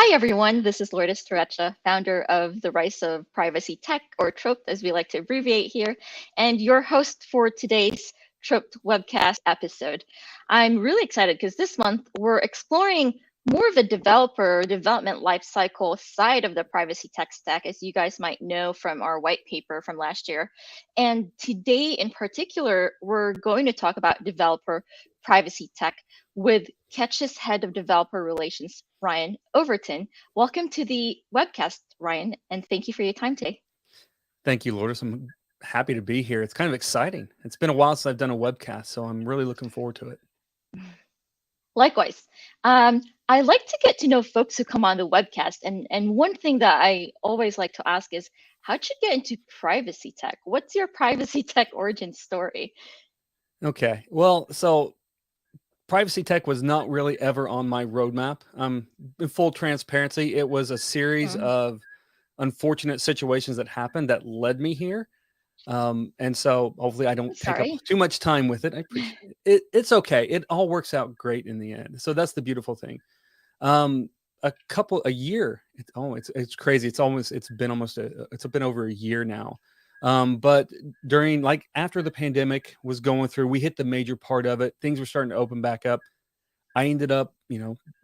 Hi, everyone. This is Lourdes Turrecha, founder of the Rise of Privacy Tech, or TROPT, as we like to abbreviate here, and your host for today's TROPT Webcast episode. I'm really excited because this month we're exploring more of a developer development lifecycle side of the privacy tech stack, as you guys might know from our white paper from last year. And today in particular, we're going to talk about developer privacy tech with Ketch's head of developer relations, Ryan Overton. Welcome to the webcast, Ryan, and thank you for your time today. Thank you, Lourdes. I'm happy to be here. It's kind of exciting. It's been a while since I've done a webcast, so I'm really looking forward to it. Likewise. I like to get to know folks who come on the webcast, and one thing that I always like to ask is, how'd you get into privacy tech? What's your privacy tech origin story? Okay. Well, so privacy tech was not really ever on my roadmap. In full transparency, it was a series of unfortunate situations that happened that led me here. And so hopefully I don't take up too much time with it. I appreciate it. It's okay. It all works out great in the end. So that's the beautiful thing. A year. It's crazy. It's been over a year now. But during after the pandemic was going through, we hit the major part of it. Things were starting to open back up. I ended up,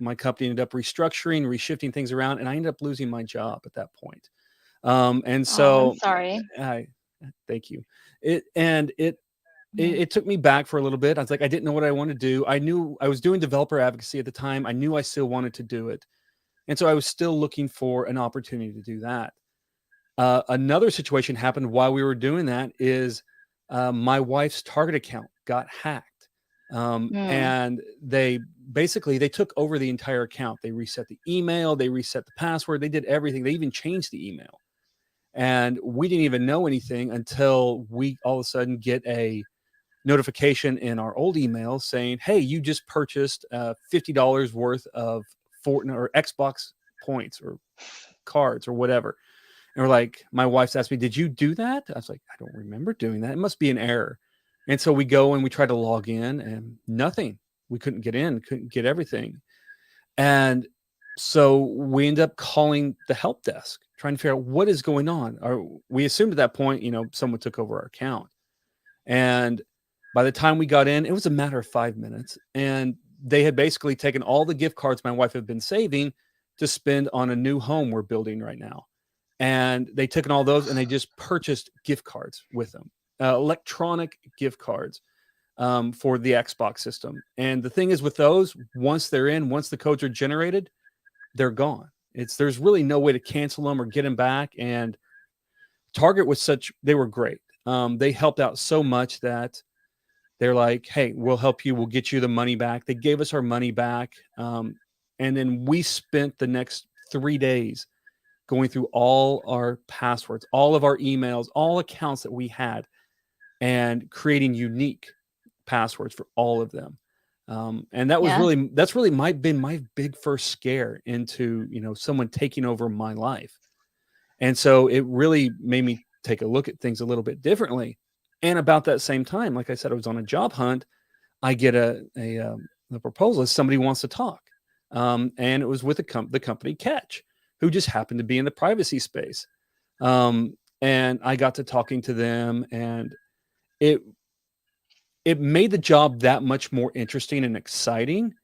my company ended up restructuring, reshifting things around, and I ended up losing my job at that point. And so I'm sorry. Thank you. It took me back for a little bit. I was like, I didn't know what I wanted to do. I knew I was doing developer advocacy at the time. I knew I still wanted to do it. And so I was still looking for an opportunity to do that. Another situation happened while we were doing that is my wife's Target account got hacked. And they took over the entire account. They reset the email, they reset the password, they did everything. They even changed the email. And we didn't even know anything until we all of a sudden get a notification in our old email saying, hey, you just purchased $50 worth of Fortnite or Xbox points or cards or whatever. And we're like, my wife's asked me, did you do that? I was like, I don't remember doing that. It must be an error. And so we go and we try to log in and nothing. We couldn't get in, couldn't get everything. And so we end up calling the help desk, trying to figure out what is going on. We assumed at that point, someone took over our account. And by the time we got in, it was a matter of 5 minutes. And they had basically taken all the gift cards my wife had been saving to spend on a new home we're building right now. And they took in all those and they just purchased gift cards with them, electronic gift cards for the Xbox system. And the thing is with those, once they're in, once the codes are generated, they're gone. There's really no way to cancel them or get them back. And Target they were great. They helped out so much that they're like, hey, we'll help you. We'll get you the money back. They gave us our money back. And then we spent the next 3 days going through all our passwords, all of our emails, all accounts that we had, and creating unique passwords for all of them. And that's really been my big first scare into, someone taking over my life. And so it really made me take a look at things a little bit differently. And about that same time, like I said, I was on a job hunt. I get a proposal. Somebody wants to talk. And it was with the company Ketch, who just happened to be in the privacy space. And I got to talking to them, and it made the job that much more interesting and exciting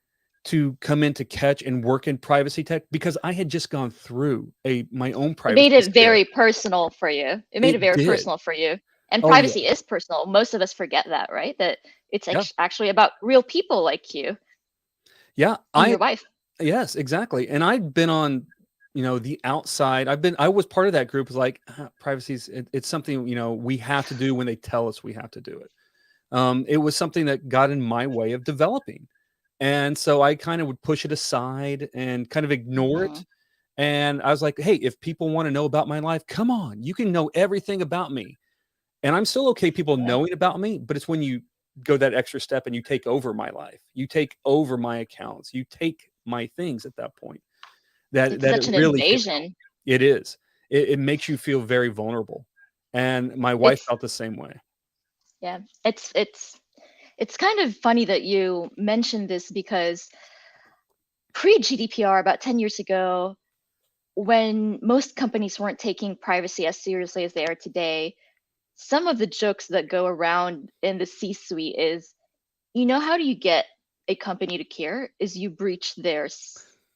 to come into Ketch and work in privacy tech, because I had just gone through my own privacy. It made it very personal for you. Personal for you. And privacy is personal. Most of us forget that, right? That it's actually about real people like you. Yeah. And your wife. Yes, exactly. And I'd been on, the outside. I was part of that group. Was like, privacy it's something, we have to do when they tell us we have to do it. It was something that got in my way of developing. And so I kind of would push it aside and kind of ignore it. And I was like, hey, if people want to know about my life, come on, you can know everything about me. And I'm still okay people knowing about me, but it's when you go that extra step and you take over my life, you take over my accounts, you take my things at that point. It's such an invasion. It is. It makes you feel very vulnerable. And my wife felt the same way. Yeah, it's kind of funny that you mentioned this, because pre-GDPR, about 10 years ago, when most companies weren't taking privacy as seriously as they are today, some of the jokes that go around in the C-suite is, how do you get a company to care is you breach their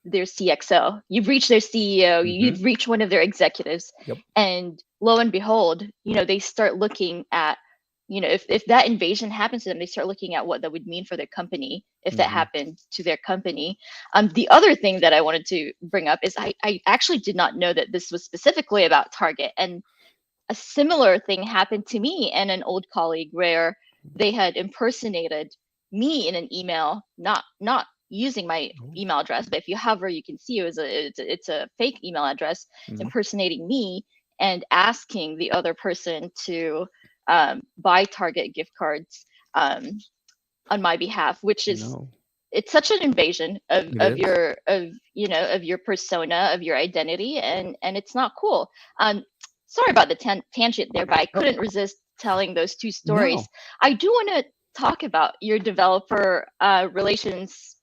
CXO, you breach their CEO, you Mm-hmm. breach one of their executives, Yep. and lo and behold, they start looking at, if that invasion happens to them, they start looking at what that would mean for their company if that Mm-hmm. happened to their company. The other thing that I wanted to bring up is I actually did not know that this was specifically about Target, and a similar thing happened to me and an old colleague where they had impersonated me in an email, not using my email address, but if you hover, you can see it's a fake email address Mm-hmm. impersonating me and asking the other person to buy Target gift cards on my behalf, which is No, it's such an invasion it is. of your persona, of your identity, and it's not cool. Sorry about the tangent there, but I Oh, couldn't resist telling those two stories. no. I do want to talk about your developer relations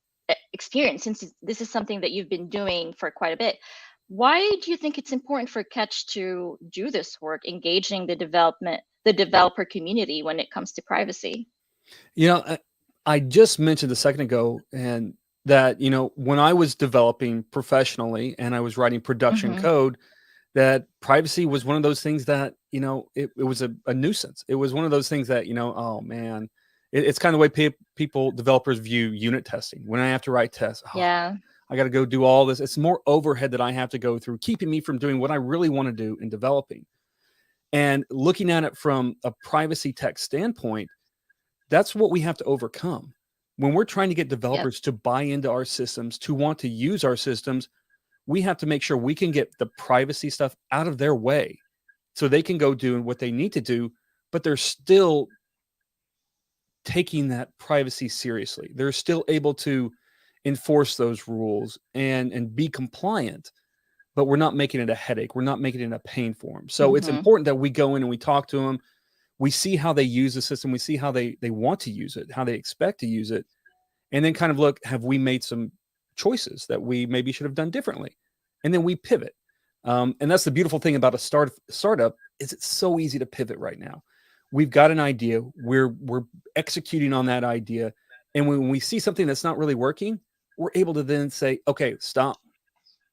experience, since this is something that you've been doing for quite a bit. Why do you think it's important for Ketch to do this work, engaging the developer community when it comes to privacy? You know, I just mentioned a second ago, and that, when I was developing professionally and I was writing production Hmm. code, that privacy was one of those things that, it was a nuisance. It was one of those things that, oh man, it's kind of the way people, developers view unit testing. When I have to write tests, oh, Yeah. I got to go do all this. It's more overhead that I have to go through, keeping me from doing what I really want to do in developing. And looking at it from a privacy tech standpoint, that's what we have to overcome. When we're trying to get Yep. developers to buy into our systems, to want to use our systems, we have to make sure we can get the privacy stuff out of their way so they can go do what they need to do, but they're still taking that privacy seriously. They're still able to enforce those rules and be compliant, but we're not making it a headache. We're not making it a pain for them. So it's Hmm. important that we go in and we talk to them. We see how they use the system. We see how they want to use it, how they expect to use it, and then kind of look, have we made some choices that we maybe should have done differently? And then we pivot. And that's the beautiful thing about a startup is it's so easy to pivot right now. We've got an idea. We're executing on that idea. And when we see something that's not really working, we're able to then say, okay, stop.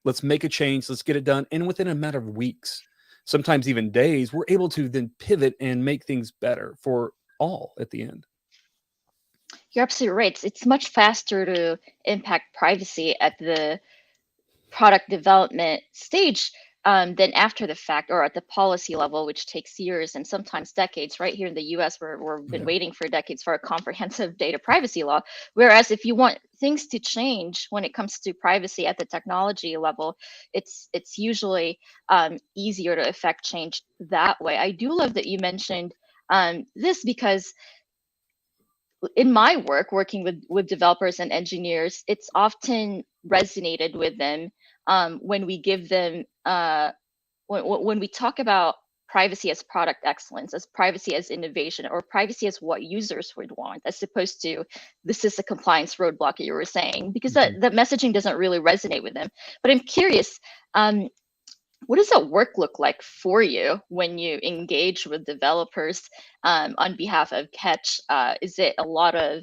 Let's make a change. Let's get it done. And within a matter of weeks, sometimes even days, we're able to then pivot and make things better for all at the end. You're absolutely right. It's much faster to impact privacy at the product development stage than after the fact or at the policy level, which takes years and sometimes decades. Right here in the US, we've been Yeah. waiting for decades for a comprehensive data privacy law. Whereas if you want things to change when it comes to privacy at the technology level, it's usually easier to affect change that way. I do love that you mentioned this because in my work working with developers and engineers, it's often resonated with them when we give them when we talk about privacy as product excellence, as privacy as innovation, or privacy as what users would want, as opposed to this is a compliance roadblock you were saying, because Mm-hmm. that messaging doesn't really resonate with them. But I'm curious, what does that work look like for you when you engage with developers on behalf of Ketch? Is it a lot of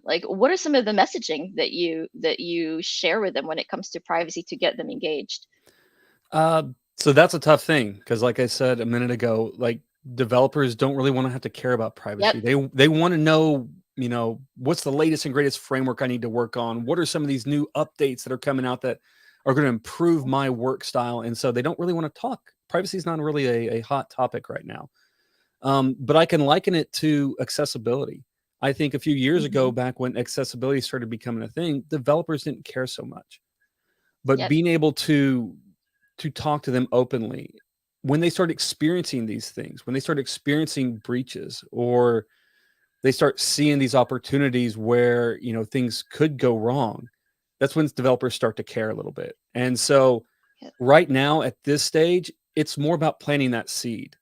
like what are some of the messaging that you share with them when it comes to privacy to get them engaged? Uh, so that's a tough thing because, like I said a minute ago, like developers don't really want to have to care about Yep. privacy. They want to know, what's the latest and greatest framework I need to work on. What are some of these new updates that are coming out that are going to improve my work style? And so they don't really want to talk. Privacy is not really a hot topic right now. But I can liken it to accessibility. I think a few years ago, Hmm. back when accessibility started becoming a thing, developers didn't care so much. But Yep. being able to talk to them openly when they start experiencing these things, when they start experiencing breaches, or they start seeing these opportunities where, things could go wrong, that's when developers start to care a little bit. And so Yep. right now at this stage, it's more about planting that seed,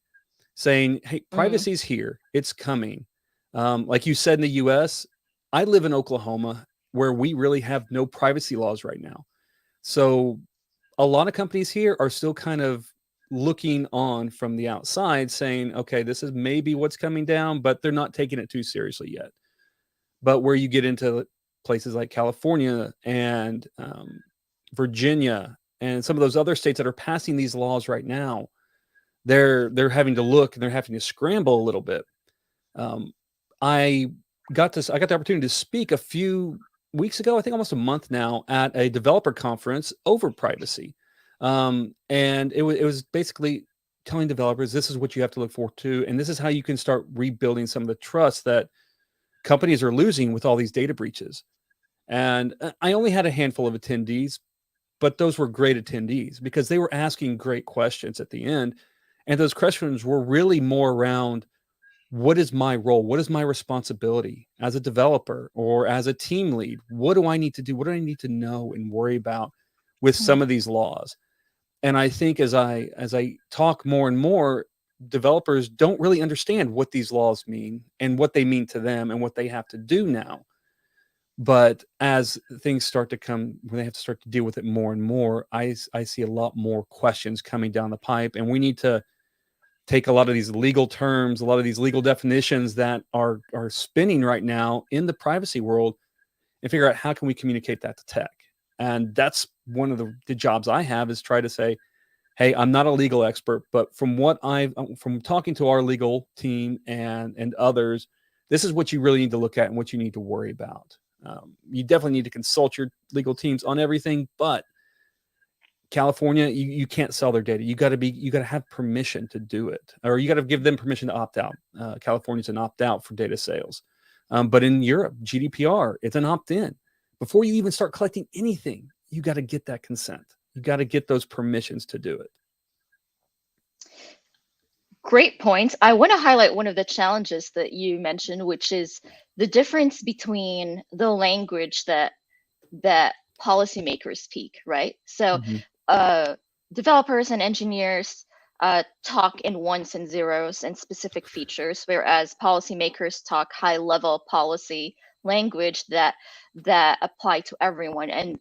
saying, hey, Mm. privacy is here, it's coming. Like you said, in the US, I live in Oklahoma, where we really have no privacy laws right now. So a lot of companies here are still kind of looking on from the outside saying, okay, this is maybe what's coming down, but they're not taking it too seriously yet. But where you get into places like California and Virginia and some of those other states that are passing these laws right now, they're having to look and they're having to scramble a little bit. I got the opportunity to speak a few weeks ago, I think almost a month now, at a developer conference over privacy. And it was basically telling developers, this is what you have to look forward to, and this is how you can start rebuilding some of the trust that companies are losing with all these data breaches. And I only had a handful of attendees, but those were great attendees because they were asking great questions at the end. And those questions were really more around, what is my role? What is my responsibility as a developer or as a team lead? What do I need to do? What do I need to know and worry about with some of these laws? And I think as I talk more and more, developers don't really understand what these laws mean and what they mean to them and what they have to do now. But as things start to come, when they have to start to deal with it more and more, I see a lot more questions coming down the pipe, and we need to take a lot of these legal terms, a lot of these legal definitions that are spinning right now in the privacy world, and figure out how can we communicate that to tech. And that's one of the jobs I have, is try to say, hey, I'm not a legal expert, but from talking to our legal team and others, this is what you really need to look at and what you need to worry about. You definitely need to consult your legal teams on everything, but California, you can't sell their data. You got to have permission to do it, or you got to give them permission to opt out. California's an opt out for data sales. But in Europe, GDPR, it's an opt in. Before you even start collecting anything, you got to get that consent. You got to get those permissions to do it. Great point. I want to highlight one of the challenges that you mentioned, which is the difference between the language that policymakers speak, right? So developers and engineers talk in ones and zeros and specific features, whereas policymakers talk high-level policy language that apply to everyone. And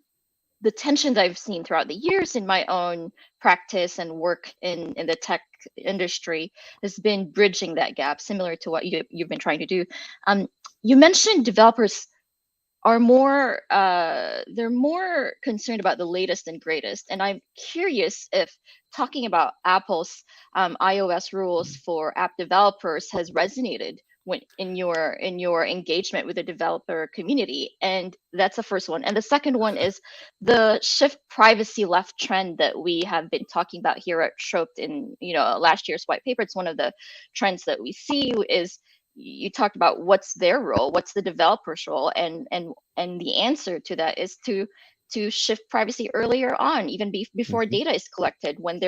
the tensions I've seen throughout the years in my own practice and work in the tech industry has been bridging that gap, similar to what you've been trying to do. You mentioned developers are more they're more concerned about the latest and greatest, and I'm curious if talking about Apple's iOS rules for app developers has resonated when in your engagement with the developer community. And that's the first one. And the second one is the shift privacy left trend that we have been talking about here at TROPT in last year's white paper. It's one of the trends that we see. Is you talked about what's their role, what's the developer's role, and the answer to that is to shift privacy earlier on, even before data is collected, when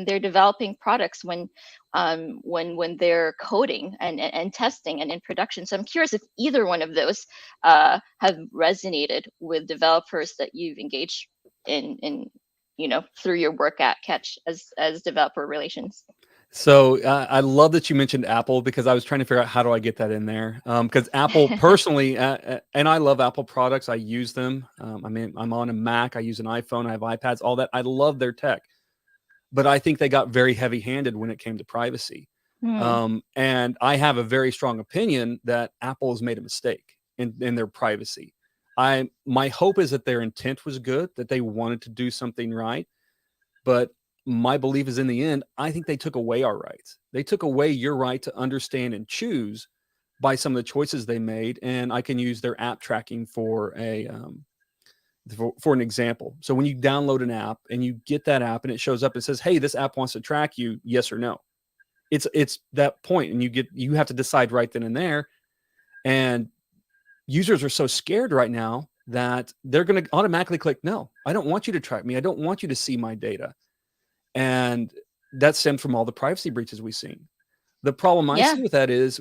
they're developing products, when they're coding and testing and in production. So I'm curious if either one of those have resonated with developers that you've engaged in through your work at Ketch as developer relations. So I love that you mentioned Apple, because I was trying to figure out how do I get that in there. Because Apple personally, and I love Apple products. I use them. I mean, I'm on a Mac. I use an iPhone. I have iPads, all that. I love their tech. But I think they got very heavy-handed when it came to privacy. And I have a very strong opinion that Apple has made a mistake in their privacy. My hope is that their intent was good, that they wanted to do something right. But my belief is, in the end, I think they took away our rights. They took away your right to understand and choose by some of the choices they made. And I can use their app tracking for an example. So when you download an app and you get that app and it shows up, it says, hey, this app wants to track you, yes or no. It's that point, and you have to decide right then and there. And users are so scared right now that they're going to automatically click, no, I don't want you to track me. I don't want you to see my data. And that stems from all the privacy breaches we've seen. The problem I see with that is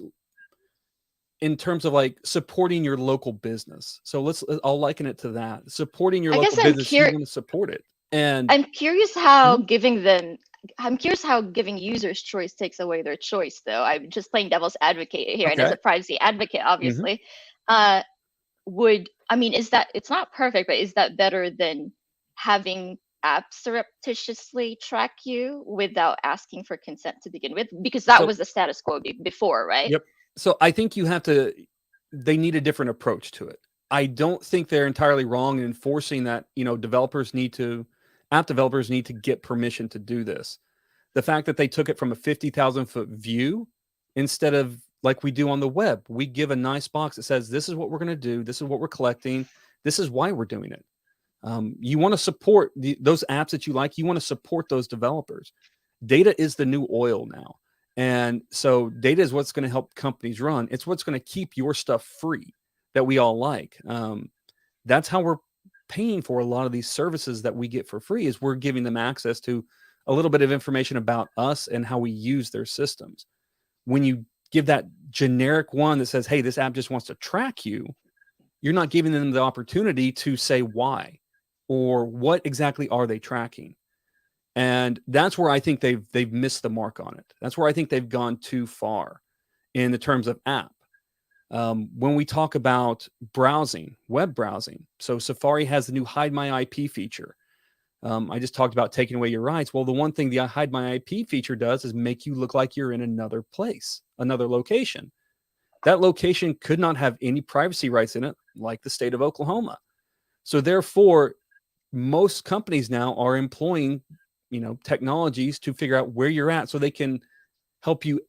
in terms of like supporting your local business. So I'll liken it to that. Supporting your local business, you want to support it. And I'm curious how giving users choice takes away their choice, though. I'm just playing devil's advocate here, and as a privacy advocate, obviously, it's not perfect, but is that better than having apps surreptitiously track you without asking for consent to begin with? Because that was the status quo before, right? Yep. So I think they need a different approach to it. I don't think they're entirely wrong in enforcing that, app developers need to get permission to do this. The fact that they took it from a 50,000-foot view instead of like we do on the web, we give a nice box that says, this is what we're going to do. This is what we're collecting. This is why we're doing it. You want to support those apps that you like. You want to support those developers. Data is the new oil now. And so data is what's going to help companies run. It's what's going to keep your stuff free that we all like. That's how we're paying for a lot of these services that we get for free, is we're giving them access to a little bit of information about us and how we use their systems. When you give that generic one that says, hey, this app just wants to track you, you're not giving them the opportunity to say why or what exactly are they tracking. And that's where I think they've missed the mark on it. That's where I think they've gone too far in the terms of app. When we talk about browsing, web browsing, so Safari has the new Hide My IP feature. I just talked about taking away your rights. Well, the one thing the Hide My IP feature does is make you look like you're in another place, another location. That location could not have any privacy rights in it, like the state of Oklahoma. So therefore, most companies now are employing, technologies to figure out where you're at so they can help you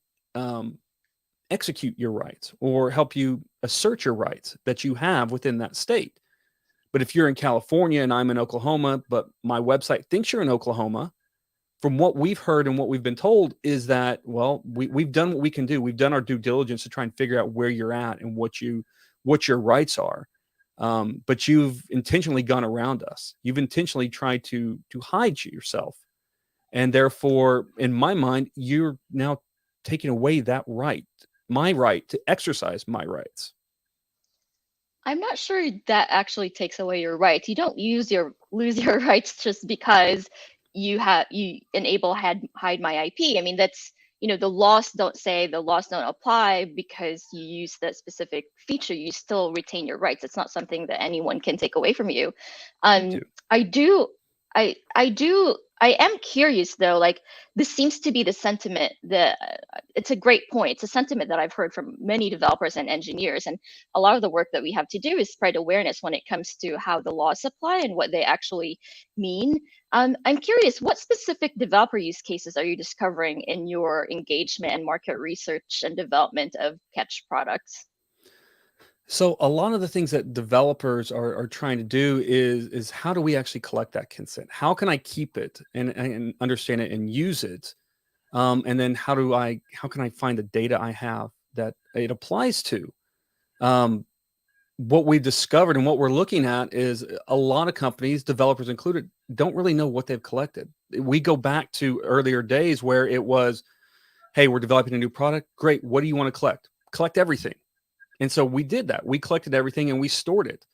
execute your rights or help you assert your rights that you have within that state. But if you're in California and I'm in Oklahoma, but my website thinks you're in Oklahoma, from what we've heard and what we've been told is that, well, we've done what we can do. We've done our due diligence to try and figure out where you're at and what your rights are. But you've intentionally gone around us. You've intentionally tried to hide yourself. And therefore, in my mind, you're now taking away that right, my right to exercise my rights. I'm not sure that actually takes away your rights. You don't lose your rights just because you enable hide my IP. I mean, that's, the laws don't apply because you use that specific feature. You still retain your rights. It's not something that anyone can take away from you. I am curious though, like this seems to be the sentiment that it's a great point. It's a sentiment that I've heard from many developers and engineers. And a lot of the work that we have to do is spread awareness when it comes to how the laws apply and what they actually mean. I'm curious, what specific developer use cases are you discovering in your engagement and market research and development of Ketch products? So a lot of the things that developers are trying to do is how do we actually collect that consent? How can I keep it and understand it and use it? And then how can I find the data I have that it applies to? What we've discovered and what we're looking at is a lot of companies, developers included, don't really know what they've collected. We go back to earlier days where it was, hey, we're developing a new product. Great. What do you want to collect? Collect everything. And so we did that. We collected everything and we stored it.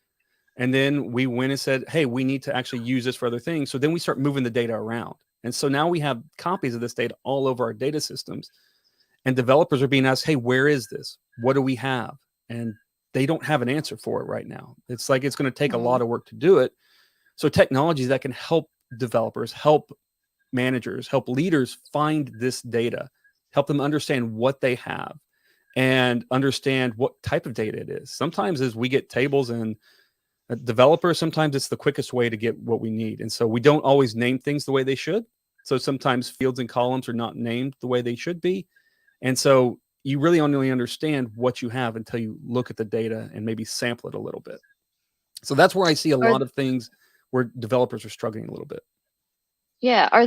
And then we went and said, hey, we need to actually use this for other things. So then we start moving the data around. And so now we have copies of this data all over our data systems. And developers are being asked, hey, where is this? What do we have? And they don't have an answer for it right now. It's like it's going to take a lot of work to do it. So technologies that can help developers, help managers, help leaders find this data, help them understand what they have and understand what type of data it is. Sometimes as we get tables and developers, sometimes it's the quickest way to get what we need. And so we don't always name things the way they should. So sometimes fields and columns are not named the way they should be. And so you really only understand what you have until you look at the data and maybe sample it a little bit. So that's where I see a lot of things where developers are struggling a little bit. Yeah. Are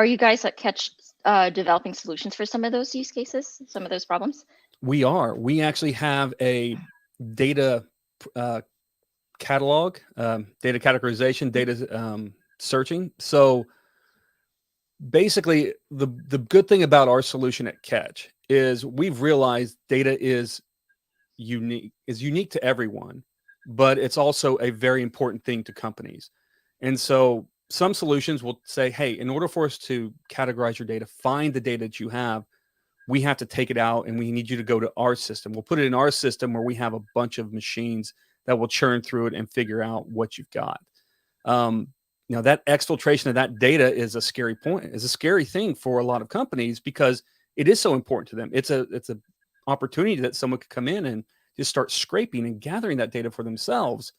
you guys at Ketch developing solutions for some of those use cases, some of those problems? We are. We actually have a data catalog, data categorization, data searching. So basically, the good thing about our solution at Ketch is we've realized data is unique to everyone, but it's also a very important thing to companies. And so some solutions will say, hey, in order for us to categorize your data, find the data that you have, we have to take it out and we need you to go to our system. We'll put it in our system where we have a bunch of machines that will churn through it and figure out what you've got. that exfiltration of that data is a scary thing for a lot of companies, because it is so important to them. It's a opportunity that someone could come in and just start scraping and gathering that data for themselves.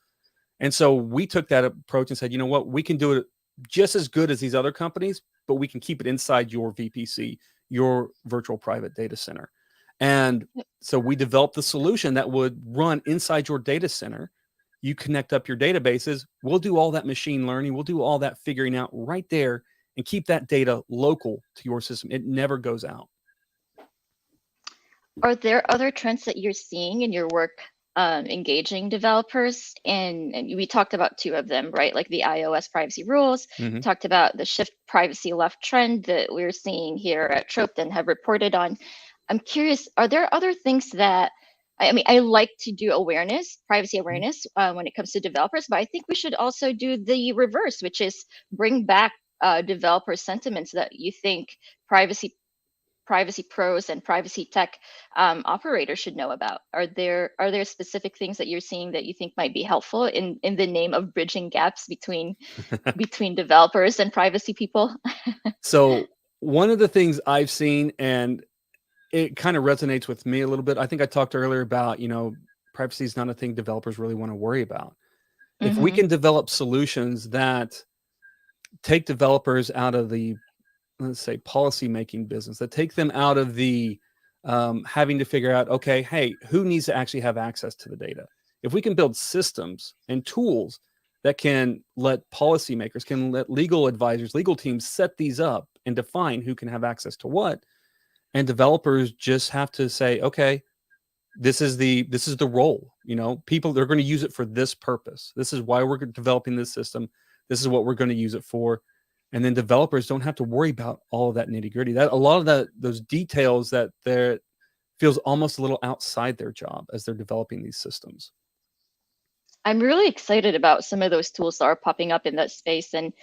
And so we took that approach and said, you know what, we can do it just as good as these other companies, but we can keep it inside your VPC, your virtual private data center. And so we developed the solution that would run inside your data center. You connect up your databases. We'll do all that machine learning. We'll do all that figuring out right there and keep that data local to your system. It never goes out. Are there other trends that you're seeing in your work engaging developers? And we talked about two of them, right? Like the iOS privacy rules. Mm-hmm. Talked about the shift privacy left trend that we're seeing here at TROPT and have reported on. I'm curious, are there other things that, I mean, I like to do privacy awareness when it comes to developers, but I think we should also do the reverse, which is bring back developer sentiments that you think privacy pros and privacy tech operators should know about. Are there specific things that you're seeing that you think might be helpful in the name of bridging gaps between developers and privacy people? So one of the things I've seen, and it kind of resonates with me a little bit, I think I talked earlier about, privacy is not a thing developers really want to worry about. If we can develop solutions that take developers out of the, let's say, policy making business, that take them out of the having to figure out, okay, hey, who needs to actually have access to the data? If we can build systems and tools that can let policymakers, can let legal advisors, legal teams set these up and define who can have access to what, and developers just have to say, okay, this is the role. People, they're going to use it for this purpose. This is why we're developing this system. This is what we're going to use it for. And then developers don't have to worry about all of that nitty gritty. That a lot of those details that feels almost a little outside their job as they're developing these systems. I'm really excited about some of those tools that are popping up in that space. And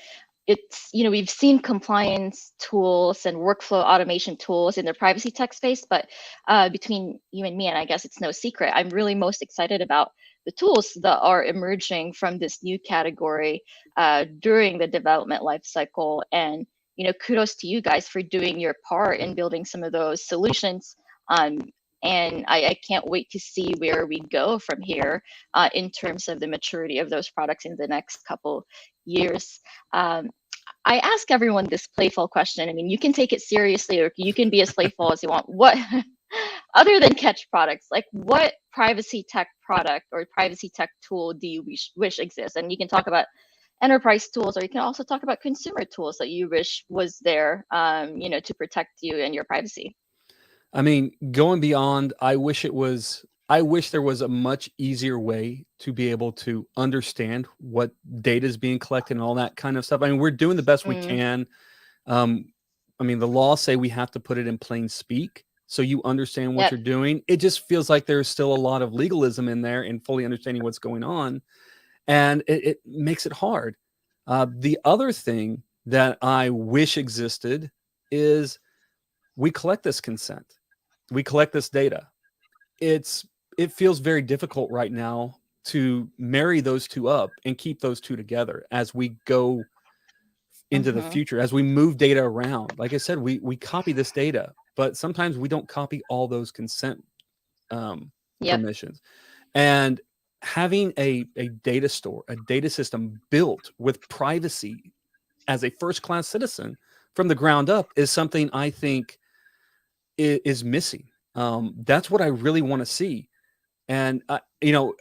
it's, we've seen compliance tools and workflow automation tools in the privacy tech space, but between you and me, and I guess it's no secret, I'm really most excited about the tools that are emerging from this new category during the development lifecycle. And, kudos to you guys for doing your part in building some of those solutions. And I can't wait to see where we go from here in terms of the maturity of those products in the next couple years. I ask everyone this playful question. I mean, you can take it seriously or you can be as playful as you want. What, other than Ketch products, like what privacy tech product or privacy tech tool do you wish exists? And you can talk about enterprise tools, or you can also talk about consumer tools that you wish was there, to protect you and your privacy. I mean, going beyond, I wish there was a much easier way to be able to understand what data is being collected and all that kind of stuff. I mean, we're doing the best we can. I mean, the laws say we have to put it in plain speak so you understand what you're doing. It just feels like there's still a lot of legalism in there and fully understanding what's going on. And it makes it hard. The other thing that I wish existed is we collect this consent. We collect this data. It feels very difficult right now to marry those two up and keep those two together as we go into the future, as we move data around. Like I said, we copy this data, but sometimes we don't copy all those consent permissions. And having a data store, a data system built with privacy as a first-class citizen from the ground up is something I think is missing. That's what I really want to see. And, I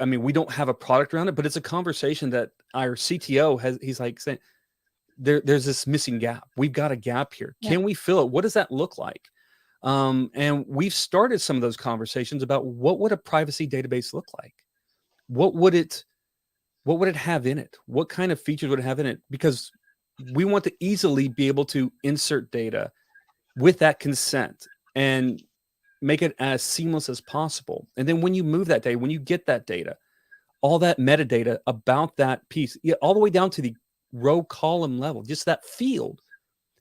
mean, we don't have a product around it, but it's a conversation that our CTO has. He's like saying, there's this missing gap. We've got a gap here. Can we fill it? What does that look like? And we've started some of those conversations about what would a privacy database look like? What would it have in it? What kind of features would it have in it? Because we want to easily be able to insert data with that consent and make it as seamless as possible. And then when you move that data, when you get that data, all that metadata about that piece, all the way down to the row column level, just that field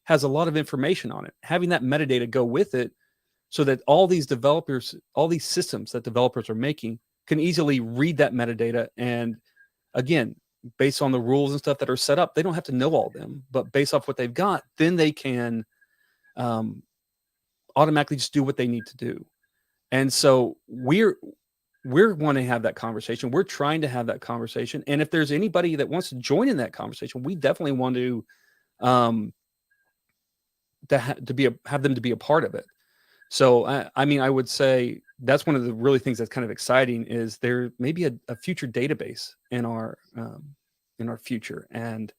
has a lot of information on it. Having that metadata go with it so that all these developers, all these systems that developers are making can easily read that metadata and, again, based on the rules and stuff that are set up. They don't have to know all of them, but based off what they've got, then they can automatically just do what they need to do. And so we're wanting to have that conversation. We're trying to have that conversation. And if there's anybody that wants to join in that conversation, we definitely want to have them to be a part of it. So, I mean, I would say that's one of the really things that's kind of exciting is there may be a future database in our future. And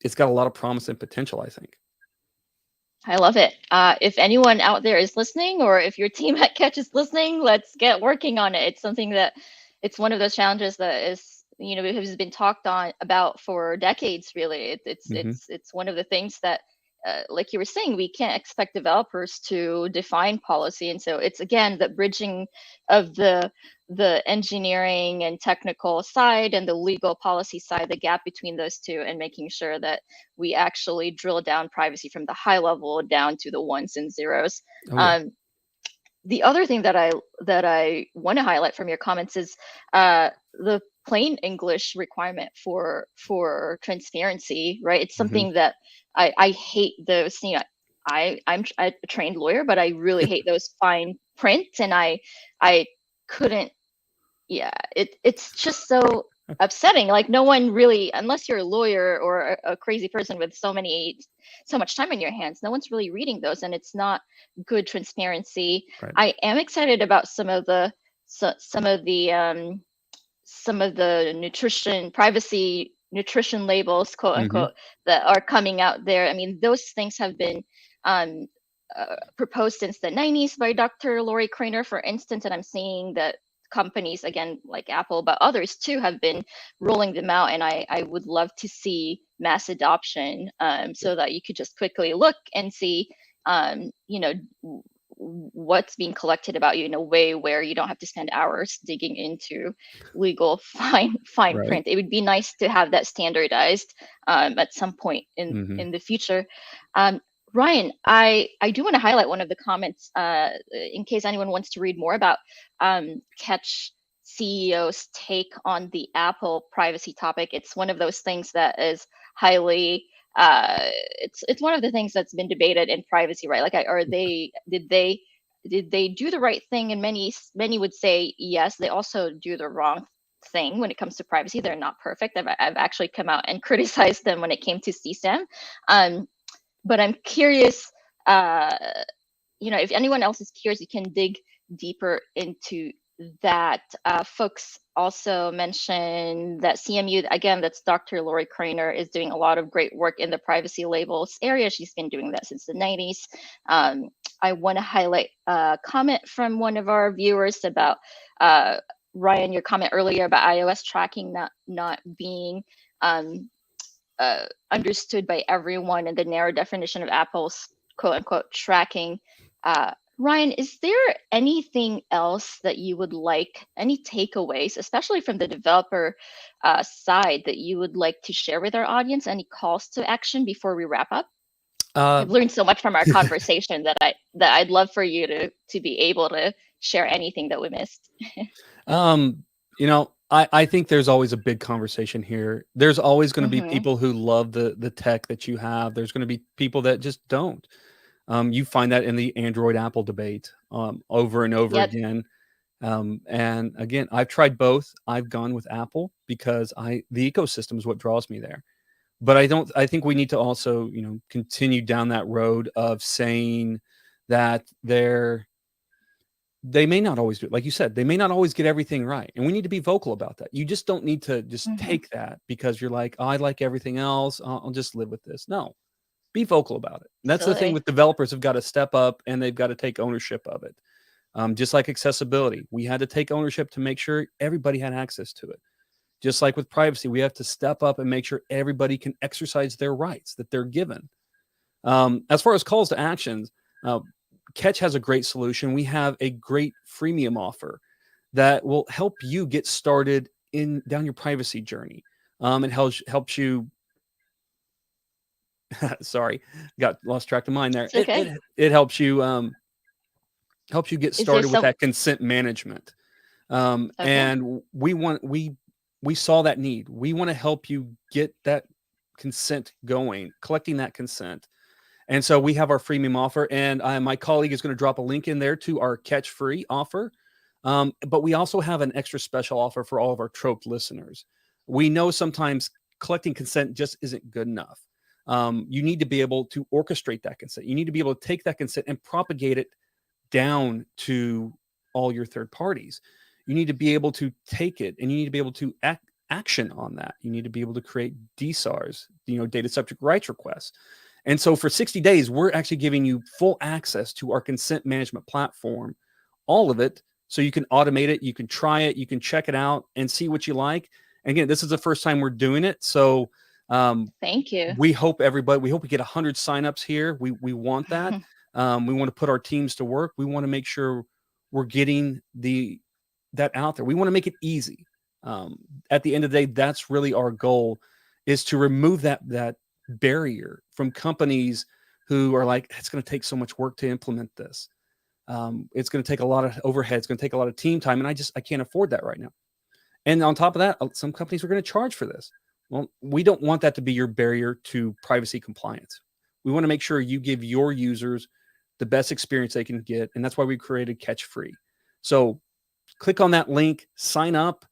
it's got a lot of promise and potential, I think. I love it. If anyone out there is listening, or if your team at Ketch is listening, let's get working on it. It's something that it's one of those challenges that is, has been talked about for decades, really. It's one of the things that, like you were saying, we can't expect developers to define policy. And so it's, again, the bridging of the engineering and technical side and the legal policy side, the gap between those two, and making sure that we actually drill down privacy from the high level down to the ones and zeros. Oh, yeah. The other thing that I want to highlight from your comments is the plain English requirement for transparency, right? It's something that I hate those. I'm a trained lawyer, but I really hate those fine print, and I couldn't. Yeah, it's just so upsetting. Like, no one really, unless you're a lawyer or a crazy person with so much time on your hands, no one's really reading those, and it's not good transparency. Right. I am excited about some of the nutrition labels, quote unquote, that are coming out there. I mean, those things have been proposed since the 90s by Dr. Lori Crainer, for instance, and I'm seeing that companies, again, like Apple, but others too, have been rolling them out, and I would love to see mass adoption, so that you could just quickly look and see what's being collected about you in a way where you don't have to spend hours digging into legal fine right. print. It would be nice to have that standardized at some point in the future. Ryan, I do want to highlight one of the comments in case anyone wants to read more about Ketch CEO's take on the Apple privacy topic. It's one of those things that is highly it's one of the things that's been debated in privacy, right? Like, did they do the right thing? And many would say yes. They also do the wrong thing when it comes to privacy. They're not perfect. I've actually come out and criticized them when it came to CSAM. But I'm curious, if anyone else is curious, you can dig deeper into that. Folks also mentioned that CMU, again, that's Dr. Lori Crainer, is doing a lot of great work in the privacy labels area. She's been doing that since the 90s. I want to highlight a comment from one of our viewers about, Ryan, your comment earlier about iOS tracking not being understood by everyone, and the narrow definition of Apple's quote unquote tracking. Ryan, is there anything else that you would like, any takeaways, especially from the developer side, that you would like to share with our audience? Any calls to action before we wrap up? I've learned so much from our conversation that I'd love for you to be able to share anything that we missed. I think there's always a big conversation here. There's always going to be people who love the tech that you have. There's going to be people that just don't. You find that in the Android Apple debate over and over again. And again, I've tried both. I've gone with Apple because the ecosystem is what draws me there. But I think we need to also, continue down that road of saying that they may not always do it. Like you said, they may not always get everything right. And we need to be vocal about that. You just don't need to just take that because you're like, oh, I like everything else. I'll just live with this. No, be vocal about it. And that's the thing with developers have got to step up and they've got to take ownership of it. Just like accessibility, we had to take ownership to make sure everybody had access to it. Just like with privacy, we have to step up and make sure everybody can exercise their rights that they're given. As far as calls to actions, Ketch has a great solution. We have a great freemium offer that will help you get started down your privacy journey. It helps you. Sorry, got lost track of mine there. It's okay. It helps you get started with that consent management. And we we saw that need. We want to help you get that consent going, collecting that consent. And so we have our freemium offer, and my colleague is going to drop a link in there to our Ketch free offer. But we also have an extra special offer for all of our TROPT listeners. We know sometimes collecting consent just isn't good enough. You need to be able to orchestrate that consent. You need to be able to take that consent and propagate it down to all your third parties. You need to be able to take it, and you need to be able to action on that. You need to be able to create DSARs, data subject rights requests. And so for 60 days, we're actually giving you full access to our consent management platform, all of it, so you can automate it, you can try it, you can check it out and see what you like. And again, this is the first time we're doing it. So thank you. We hope we get 100 signups here. We want that. We want to put our teams to work. We want to make sure we're getting that out there. We want to make it easy. At the end of the day, that's really our goal, is to remove that barrier from companies who are like, it's going to take so much work to implement this. It's going to take a lot of overhead. It's going to take a lot of team time. And I can't afford that right now. And on top of that, some companies are going to charge for this. Well, we don't want that to be your barrier to privacy compliance. We want to make sure you give your users the best experience they can get. And that's why we created Ketch Free. So click on that link, sign up.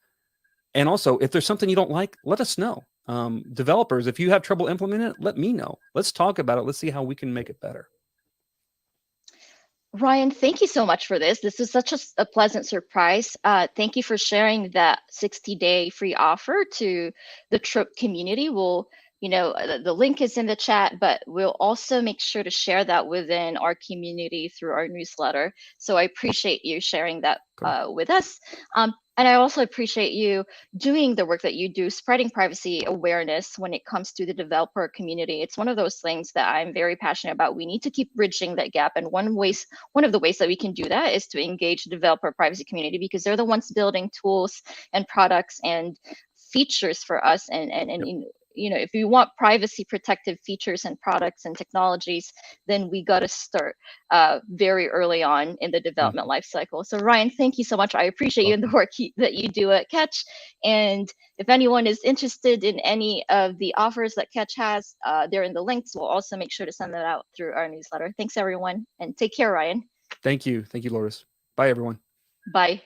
And also, if there's something you don't like, let us know. Developers, if you have trouble implementing it, let me know. Let's talk about it. Let's see how we can make it better. Ryan, thank you so much for this. This is such a pleasant surprise. Thank you for sharing that 60-day free offer to the TROPT community. We'll, the link is in the chat, but we'll also make sure to share that within our community through our newsletter. So I appreciate you sharing that with us. And I also appreciate you doing the work that you do, spreading privacy awareness when it comes to the developer community. It's one of those things that I'm very passionate about. We need to keep bridging that gap. And one of the ways that we can do that is to engage the developer privacy community, because they're the ones building tools and products and features for us. And if we want privacy protective features and products and technologies, then we got to start very early on in the development lifecycle. So Ryan, thank you so much. I appreciate you and the work that you do at Ketch. And if anyone is interested in any of the offers that Ketch has, they're in the links. We'll also make sure to send that out through our newsletter. Thanks everyone, and take care, Ryan. Thank you. Thank you, Lourdes. Bye, everyone. Bye.